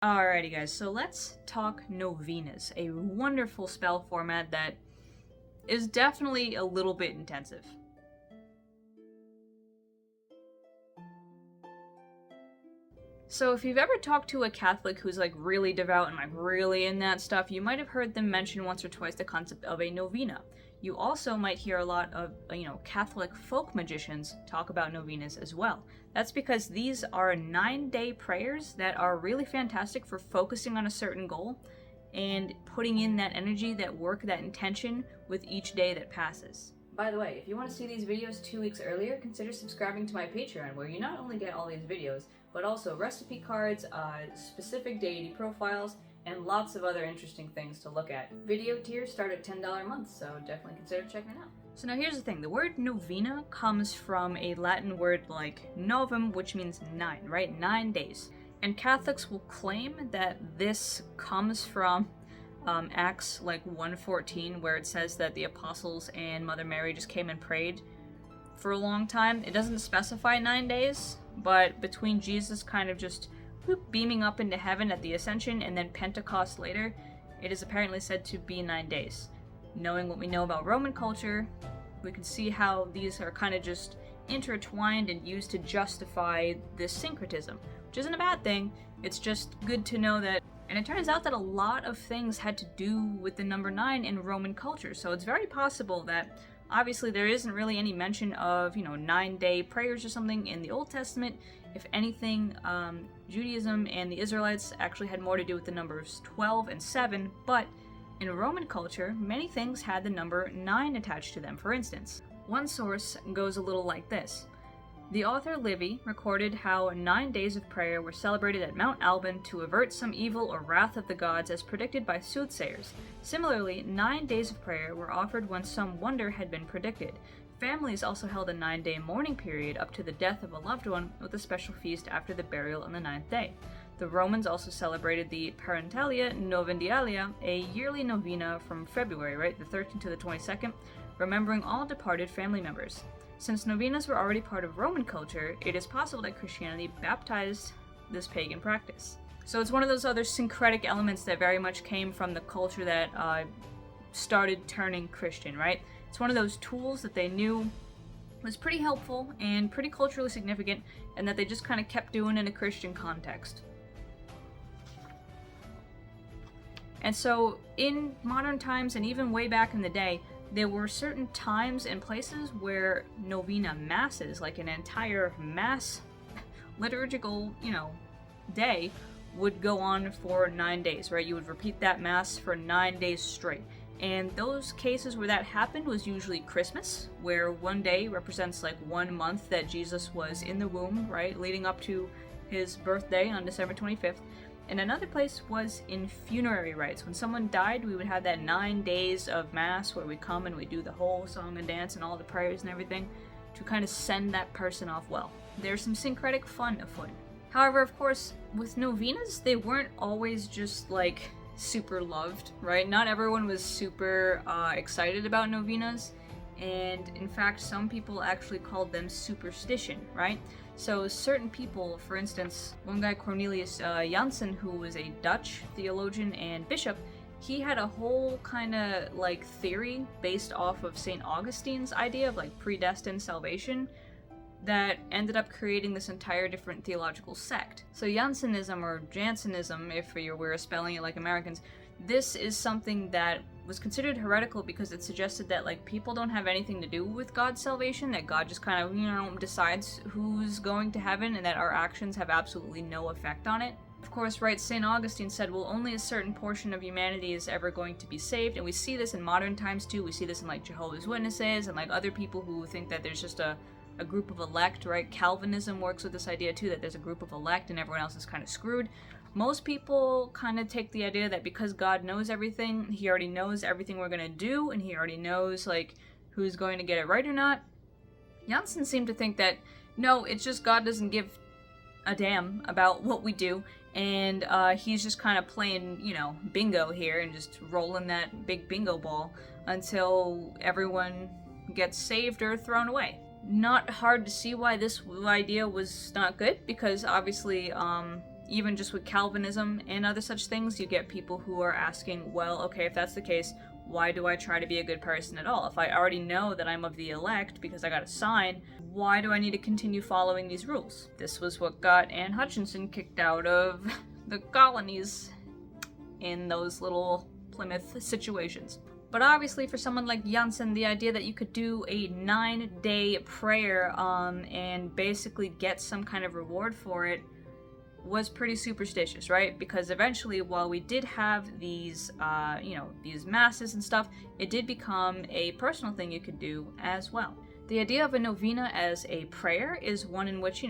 Alrighty guys, so let's talk novenas, a wonderful spell format that is definitely a little bit intensive. So if you've ever talked to a Catholic who's like really devout and like really in that stuff, you might have heard them mention once or twice the concept of a novena. You also might hear a lot of, Catholic folk magicians talk about novenas as well. That's because these are 9-day prayers that are really fantastic for focusing on a certain goal and putting in that energy, that work, that intention with each day that passes. By the way, if you want to see these videos 2 weeks earlier, consider subscribing to my Patreon, where you not only get all these videos, but also recipe cards, specific deity profiles, and lots of other interesting things to look at. Video tiers start at $10 a month, so definitely consider checking it out. So now here's the thing, the word novena comes from a Latin word like novum, which means 9, right? 9 days. And Catholics will claim that this comes from Acts like 1:14, where it says that the apostles and Mother Mary just came and prayed for a long time. It doesn't specify 9 days, but between Jesus kind of just beaming up into heaven at the Ascension and then Pentecost later, it is apparently said to be 9 days. Knowing what we know about Roman culture, we can see how these are kind of just intertwined and used to justify this syncretism, which isn't a bad thing. It's just good to know that. And it turns out that a lot of things had to do with the number 9 in Roman culture, so it's very possible that obviously there isn't really any mention of, 9-day prayers or something in the Old Testament. If anything, Judaism and the Israelites actually had more to do with the numbers 12 and 7, but in Roman culture, many things had the number 9 attached to them. For instance, one source goes a little like this. The author Livy recorded how 9 days of prayer were celebrated at Mount Alban to avert some evil or wrath of the gods as predicted by soothsayers. Similarly, 9 days of prayer were offered when some wonder had been predicted. Families also held a 9-day mourning period up to the death of a loved one, with a special feast after the burial on the 9th day. The Romans also celebrated the Parentalia Novendialia, a yearly novena from February, right, the 13th to the 22nd, remembering all departed family members. Since novenas were already part of Roman culture, it is possible that Christianity baptized this pagan practice. So it's one of those other syncretic elements that very much came from the culture that started turning Christian, right? It's one of those tools that they knew was pretty helpful and pretty culturally significant, and that they just kind of kept doing in a Christian context. And so in modern times, and even way back in the day, there were certain times and places where novena masses, like an entire mass liturgical, day, would go on for 9 days, right? You would repeat that mass for 9 days straight. And those cases where that happened was usually Christmas, where one day represents like 1 month that Jesus was in the womb, right? Leading up to his birthday on December 25th. And another place was in funerary rites. When someone died, we would have that 9 days of mass where we come and we do the whole song and dance and all the prayers and everything to kind of send that person off well. There's some syncretic fun afoot. However, of course, with novenas, they weren't always just like super loved, right? Not everyone was super excited about novenas. And in fact, some people actually called them superstition, right? So certain people, for instance, one guy, Cornelius Janssen, who was a Dutch theologian and bishop, he had a whole kind of like theory based off of St. Augustine's idea of like predestined salvation that ended up creating this entire different theological sect. So Jansenism, or Jansenism, if we're spelling it like Americans, this is something that was considered heretical because it suggested that like people don't have anything to do with God's salvation, that God just kind of, decides who's going to heaven, and that our actions have absolutely no effect on it. Of course, right, St. Augustine said, well, only a certain portion of humanity is ever going to be saved, and we see this in modern times too. We see this in like Jehovah's Witnesses and like other people who think that there's just a group of elect, right? Calvinism works with this idea too, that there's a group of elect and everyone else is kind of screwed. Most people kind of take the idea that because God knows everything, he already knows everything we're going to do, and he already knows like who's going to get it right or not. Janssen seemed to think that no, it's just God doesn't give a damn about what we do, and he's just kind of playing, bingo here and just rolling that big bingo ball until everyone gets saved or thrown away. Not hard to see why this idea was not good, because obviously even just with Calvinism and other such things, you get people who are asking, well, okay, if that's the case, why do I try to be a good person at all? If I already know that I'm of the elect because I got a sign, why do I need to continue following these rules? This was what got Anne Hutchinson kicked out of the colonies in those little Plymouth situations. But obviously for someone like Jansen, the idea that you could do a 9-day prayer and basically get some kind of reward for it was pretty superstitious, right? Because eventually, while we did have these, these masses and stuff, it did become a personal thing you could do as well. The idea of a novena as a prayer is one in which,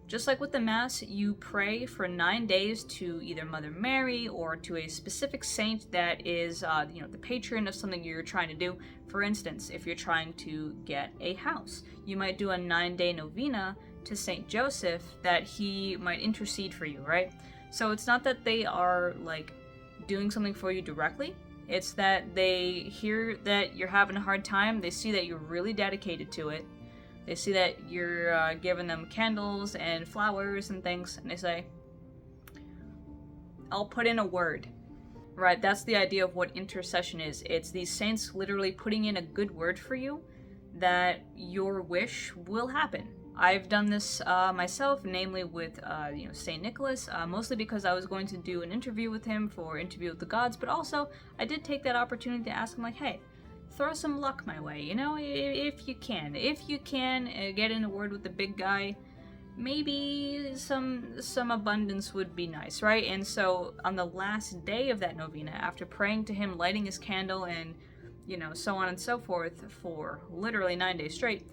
just like with the Mass, you pray for 9 days to either Mother Mary or to a specific saint that is, the patron of something you're trying to do. For instance, if you're trying to get a house, you might do a 9-day novena to Saint Joseph that he might intercede for you, right? So it's not that they are, doing something for you directly. It's that they hear that you're having a hard time, they see that you're really dedicated to it, they see that you're giving them candles and flowers and things, and they say, I'll put in a word. Right, that's the idea of what intercession is. It's these saints literally putting in a good word for you that your wish will happen. I've done this myself, namely with St. Nicholas, mostly because I was going to do an interview with him for Interview with the Gods, but also I did take that opportunity to ask him, hey, throw some luck my way, if you can. If you can get in a word with the big guy, maybe some abundance would be nice, right? And so on the last day of that novena, after praying to him, lighting his candle, and so on and so forth for literally 9 days straight,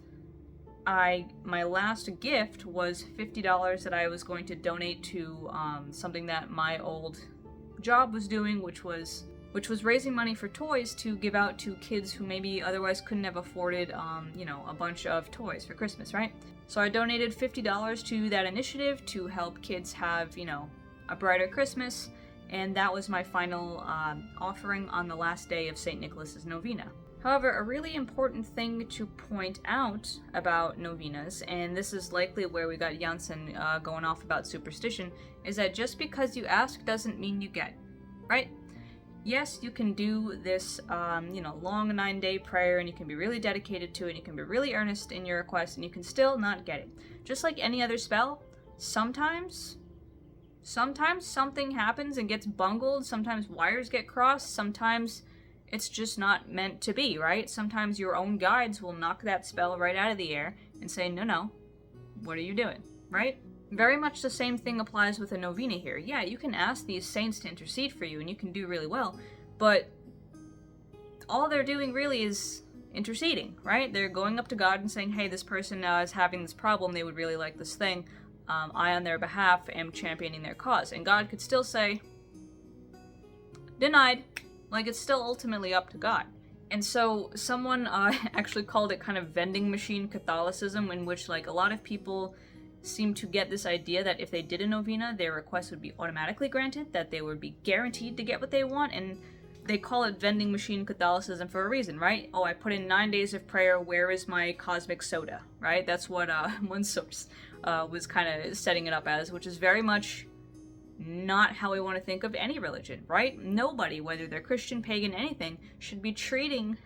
my last gift was $50 that I was going to donate to something that my old job was doing, which was raising money for toys to give out to kids who maybe otherwise couldn't have afforded, a bunch of toys for Christmas, right? So I donated $50 to that initiative to help kids have, a brighter Christmas, and that was my final offering on the last day of St. Nicholas's novena. However, a really important thing to point out about novenas, and this is likely where we got Jansen going off about superstition, is that just because you ask doesn't mean you get, right? Yes, you can do this, long 9-day prayer, and you can be really dedicated to it, and you can be really earnest in your request, and you can still not get it. Just like any other spell, sometimes something happens and gets bungled, sometimes wires get crossed, sometimes it's just not meant to be, right? Sometimes your own guides will knock that spell right out of the air and say, no, what are you doing, right? Very much the same thing applies with a novena here. Yeah, you can ask these saints to intercede for you, and you can do really well, but all they're doing really is interceding, right? They're going up to God and saying, hey, this person is having this problem, they would really like this thing. I, on their behalf, am championing their cause. And God could still say, denied. It's still ultimately up to God. And so someone actually called it kind of vending machine Catholicism, in which a lot of people seem to get this idea that if they did a novena, their request would be automatically granted, that they would be guaranteed to get what they want, and they call it vending machine Catholicism for a reason, right? Oh, I put in 9 days of prayer, where is my cosmic soda, right? That's what one source was kind of setting it up as, which is very much not how we want to think of any religion, right? Nobody, whether they're Christian, pagan, anything, should be treating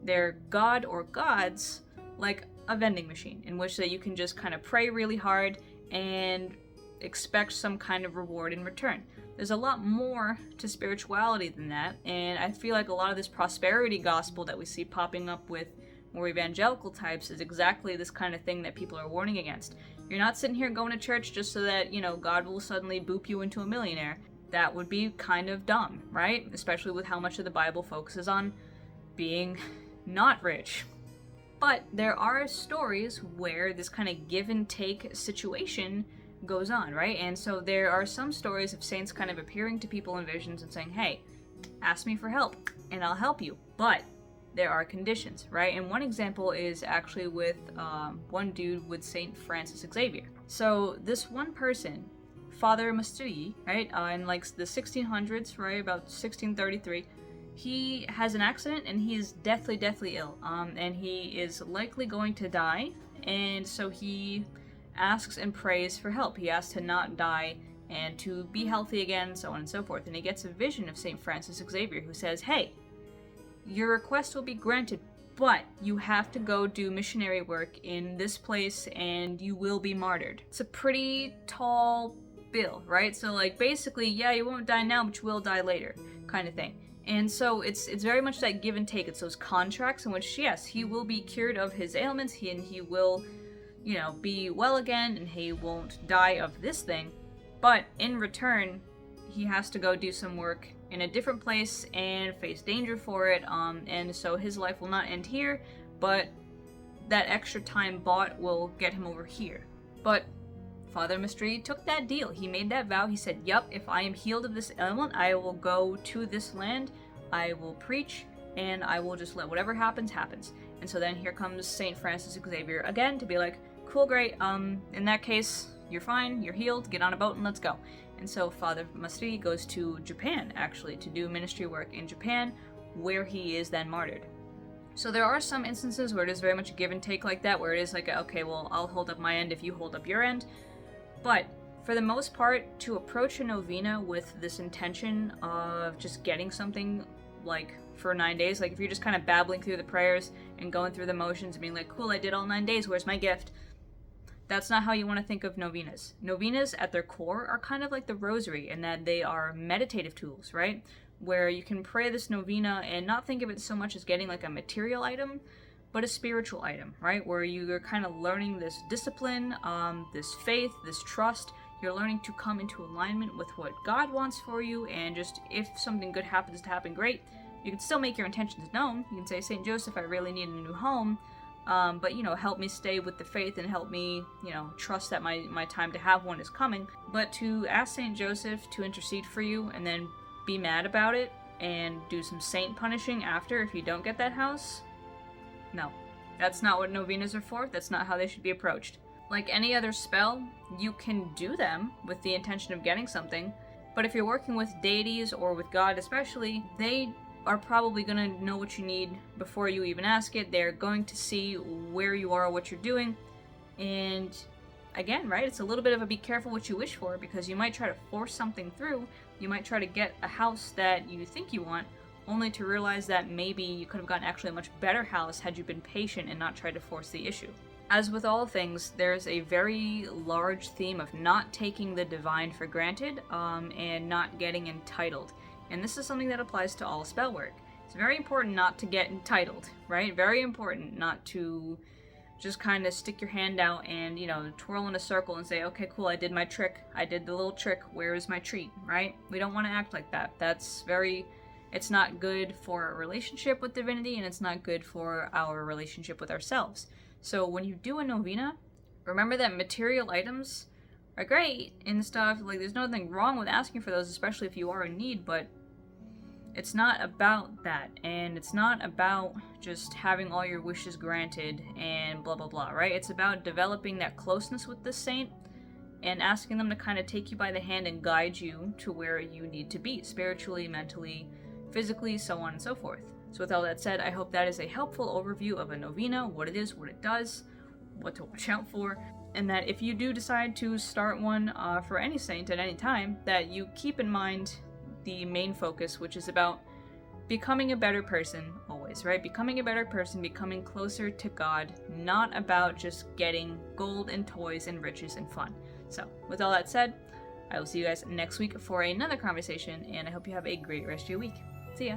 their god or gods like a vending machine, in which that you can just kind of pray really hard and expect some kind of reward in return. There's a lot more to spirituality than that, and I feel like a lot of this prosperity gospel that we see popping up with more evangelical types is exactly this kind of thing that people are warning against. You're not sitting here going to church just so that, God will suddenly boop you into a millionaire. That would be kind of dumb, right? Especially with how much of the Bible focuses on being not rich. But there are stories where this kind of give and take situation goes on, right? And so there are some stories of saints kind of appearing to people in visions and saying, hey, ask me for help and I'll help you. But there are conditions, right? And one example is actually with one dude with St. Francis Xavier. So this one person, Father Mastri, right, in the 1600s, right, about 1633, he has an accident and he is deathly ill, and he is likely going to die, and so he asks and prays for help. He asks to not die and to be healthy again, so on and so forth. And he gets a vision of St. Francis Xavier, who says, hey, your request will be granted, but you have to go do missionary work in this place and you will be martyred. It's a pretty tall bill, right? So like basically, yeah, you won't die now, but you will die later, kind of thing. And so it's very much that give and take. It's those contracts in which, yes, he will be cured of his ailments, he will, be well again, and he won't die of this thing. But in return, he has to go do some work in a different place and face danger for it. And so his life will not end here, but that extra time bought will get him over here. But Father Mystery took that deal. He made that vow. He said, yep, if I am healed of this ailment, I will go to this land, I will preach, and I will just let whatever happens, happens. And so then here comes St. Francis Xavier again to be like, cool, great, in that case, you're fine, you're healed, get on a boat and let's go. And so Father Mystery goes to Japan, actually, to do ministry work in Japan, where he is then martyred. So there are some instances where it is very much a give and take like that, where it is like, okay, well, I'll hold up my end if you hold up your end. But for the most part, to approach a novena with this intention of just getting something, like, for 9 days, like if you're just kind of babbling through the prayers and going through the motions and being like, cool, I did all 9 days, where's my gift? That's not how you want to think of novenas. Novenas, at their core, are kind of like the rosary in that they are meditative tools, right? Where you can pray this novena and not think of it so much as getting like a material item, but a spiritual item, right? Where you're kind of learning this discipline, this faith, this trust. You're learning to come into alignment with what God wants for you, and just if something good happens to happen, great. You can still make your intentions known. You can say, St. Joseph, I really need a new home, but, help me stay with the faith and help me, trust that my time to have one is coming. But to ask St. Joseph to intercede for you and then be mad about it and do some saint punishing after if you don't get that house, no, that's not what novenas are for. That's not how they should be approached. Like any other spell, you can do them with the intention of getting something, but if you're working with deities or with God especially, they are probably going to know what you need before you even ask it. They're going to see where you are, what you're doing, and again, right, it's a little bit of a be careful what you wish for, because you might try to force something through. You might try to get a house that you think you want, only to realize that maybe you could have gotten actually a much better house had you been patient and not tried to force the issue. As with all things, there's a very large theme of not taking the divine for granted, and not getting entitled. And this is something that applies to all spell work. It's very important not to get entitled, right? Very important not to just kind of stick your hand out and, twirl in a circle and say, okay, cool, I did my trick. I did the little trick. Where is my treat, right? We don't want to act like that. It's not good for a relationship with divinity, and it's not good for our relationship with ourselves. So when you do a novena, remember that material items are great and stuff. Like, there's nothing wrong with asking for those, especially if you are in need, but it's not about that. And it's not about just having all your wishes granted and blah, blah, blah, right? It's about developing that closeness with the saint and asking them to kind of take you by the hand and guide you to where you need to be, spiritually, mentally, physically, so on and so forth. So with all that said, I hope that is a helpful overview of a novena, what it is, what it does, what to watch out for, and that if you do decide to start one for any saint at any time, that you keep in mind the main focus, which is about becoming a better person always, right? Becoming a better person, becoming closer to God, not about just getting gold and toys and riches and fun. So with all that said, I will see you guys next week for another conversation, and I hope you have a great rest of your week. See ya!